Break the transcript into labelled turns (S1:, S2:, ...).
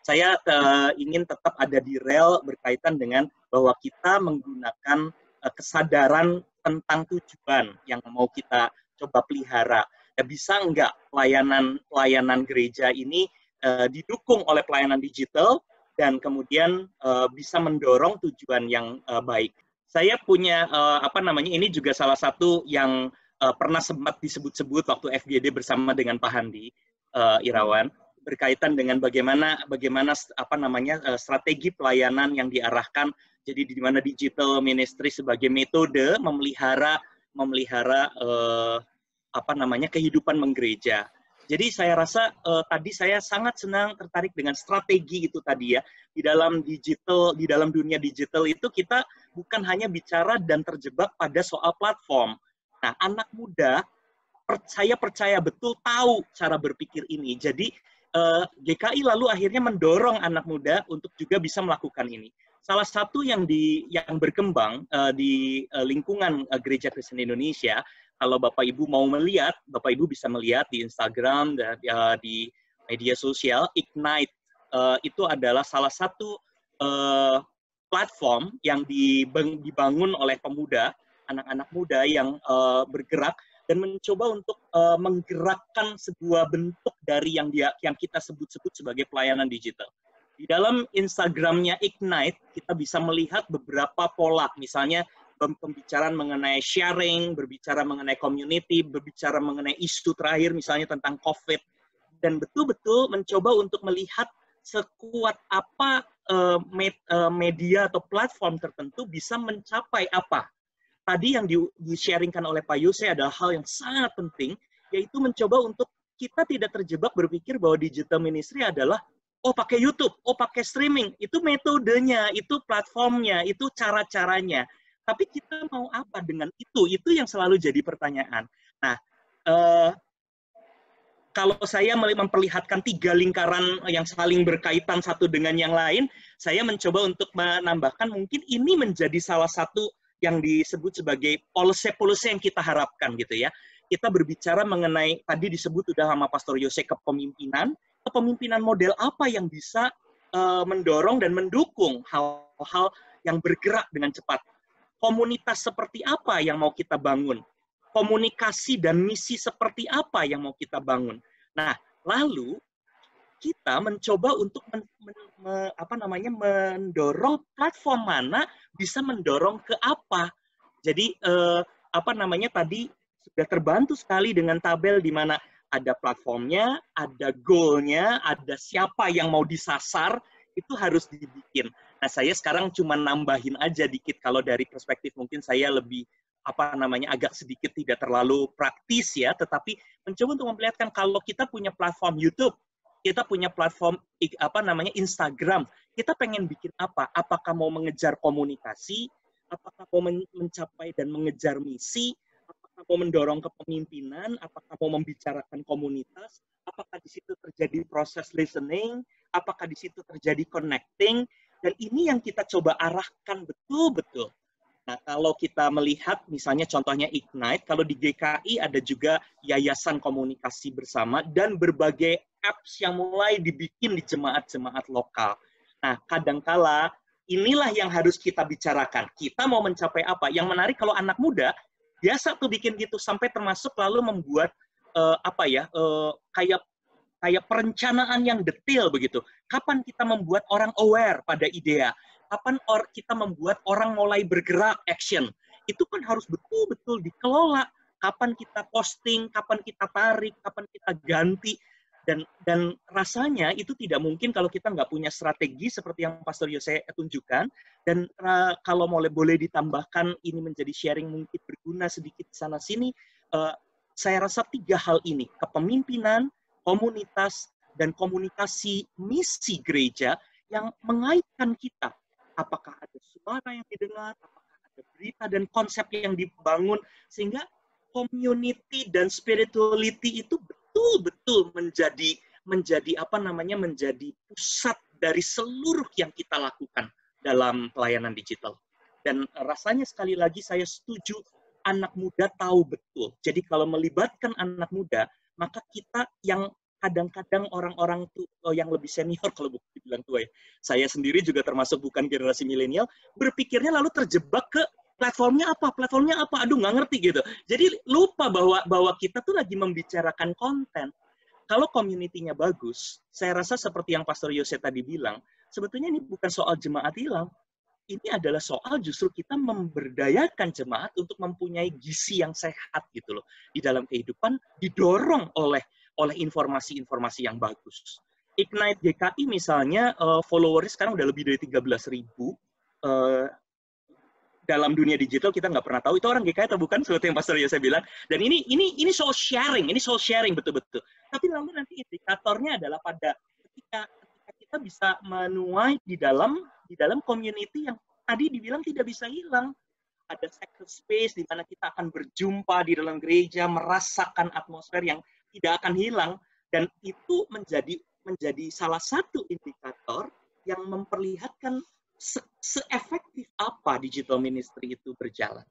S1: Saya ingin tetap ada di rel berkaitan dengan bahwa kita menggunakan kesadaran tentang tujuan yang mau kita coba pelihara. Ya, bisa nggak pelayanan gereja ini didukung oleh pelayanan digital dan kemudian bisa mendorong tujuan yang baik. Saya punya ini juga salah satu yang pernah sempat disebut-sebut waktu FGD bersama dengan Pak Handi Irawan, berkaitan dengan bagaimana strategi pelayanan yang diarahkan, jadi di mana digital ministry sebagai metode memelihara kehidupan menggereja. Jadi saya rasa tadi saya sangat senang tertarik dengan strategi itu tadi ya. Di dalam dunia digital itu kita bukan hanya bicara dan terjebak pada soal platform. Nah, anak muda saya percaya betul tahu cara berpikir ini. Jadi GKI lalu akhirnya mendorong anak muda untuk juga bisa melakukan ini. Salah satu yang berkembang di lingkungan Gereja Kristen Indonesia, kalau Bapak Ibu mau melihat, Bapak Ibu bisa melihat di Instagram dan di media sosial, Ignite itu adalah salah satu platform yang dibangun oleh pemuda, anak-anak muda yang bergerak dan mencoba untuk menggerakkan sebuah bentuk dari yang kita sebut-sebut sebagai pelayanan digital. Di dalam Instagramnya Ignite, kita bisa melihat beberapa pola, misalnya pembicaraan mengenai sharing, berbicara mengenai community, berbicara mengenai isu terakhir, misalnya tentang COVID, dan betul-betul mencoba untuk melihat sekuat apa media atau platform tertentu bisa mencapai apa. Tadi yang di-sharingkan oleh Pak Yose adalah hal yang sangat penting, yaitu mencoba untuk kita tidak terjebak berpikir bahwa digital ministry adalah pakai YouTube, pakai streaming, itu metodenya, itu platformnya, itu cara-caranya. Tapi kita mau apa dengan itu? Itu yang selalu jadi pertanyaan. Nah, kalau saya memperlihatkan 3 lingkaran yang saling berkaitan satu dengan yang lain, saya mencoba untuk menambahkan mungkin ini menjadi salah satu yang disebut sebagai policy yang kita harapkan gitu ya. Kita berbicara mengenai, tadi disebut sudah sama Pastor Yose, kepemimpinan model apa yang bisa mendorong dan mendukung hal-hal yang bergerak dengan cepat. Komunitas seperti apa yang mau kita bangun? Komunikasi dan misi seperti apa yang mau kita bangun? Nah, lalu kita mencoba untuk mendorong platform mana bisa mendorong ke apa. Jadi tadi sudah terbantu sekali dengan tabel di mana ada platformnya, ada goal-nya, ada siapa yang mau disasar, itu harus dibikin. Nah, saya sekarang cuma nambahin aja dikit, kalau dari perspektif mungkin saya lebih agak sedikit tidak terlalu praktis ya, tetapi mencoba untuk memperlihatkan kalau kita punya platform YouTube, kita punya platform Instagram, kita pengen bikin apa? Apakah mau mengejar komunikasi, apakah mau mencapai dan mengejar misi, apakah mau mendorong kepemimpinan, apakah mau membicarakan komunitas, apakah di situ terjadi proses listening, apakah di situ terjadi connecting, dan ini yang kita coba arahkan betul-betul. Nah, kalau kita melihat misalnya contohnya Ignite, kalau di GKI ada juga yayasan komunikasi bersama dan berbagai apps yang mulai dibikin di jemaat-jemaat lokal. Nah, kadangkala inilah yang harus kita bicarakan. Kita mau mencapai apa? Yang menarik kalau anak muda biasa tuh bikin gitu sampai termasuk lalu membuat kayak perencanaan yang detail begitu. Kapan kita membuat orang aware pada idea? Kapan kita membuat orang mulai bergerak action? Itu kan harus betul-betul dikelola. Kapan kita posting, kapan kita tarik, kapan kita ganti. Dan rasanya itu tidak mungkin kalau kita nggak punya strategi seperti yang Pastor Yose tunjukkan. Dan kalau boleh ditambahkan ini menjadi sharing mungkin berguna sedikit sana-sini, saya rasa 3 hal ini, kepemimpinan, komunitas, dan komunikasi misi gereja yang mengaitkan kita. Apakah ada suara yang didengar, apakah ada berita dan konsep yang dibangun, sehingga community dan spirituality itu betul-betul menjadi pusat dari seluruh yang kita lakukan dalam pelayanan digital. Dan rasanya sekali lagi saya setuju, anak muda tahu betul. Jadi kalau melibatkan anak muda, maka kita yang kadang-kadang orang-orang tuh yang lebih senior, kalau bukan dibilang tua ya, saya sendiri juga termasuk bukan generasi milenial, berpikirnya lalu terjebak ke platformnya apa, aduh nggak ngerti gitu. Jadi lupa bahwa kita tuh lagi membicarakan konten. Kalau community-nya bagus, saya rasa seperti yang Pastor Yose tadi bilang, sebetulnya ini bukan soal jemaat hilang, ini adalah soal justru kita memberdayakan jemaat untuk mempunyai gizi yang sehat gitu loh di dalam kehidupan, didorong oleh informasi-informasi yang bagus. Ignite GKI misalnya followersnya sekarang udah lebih dari 13.000. Dalam dunia digital kita nggak pernah tahu itu orang GKI atau bukan, seperti yang Pastor Yose bilang. Dan ini soal sharing betul-betul. Tapi lalu nanti indikatornya adalah pada ketika kita bisa menuai di dalam community yang tadi dibilang tidak bisa hilang. Ada sacred space di mana kita akan berjumpa di dalam gereja, merasakan atmosfer yang tidak akan hilang, dan itu menjadi salah satu indikator yang memperlihatkan seefektif apa digital ministry itu berjalan.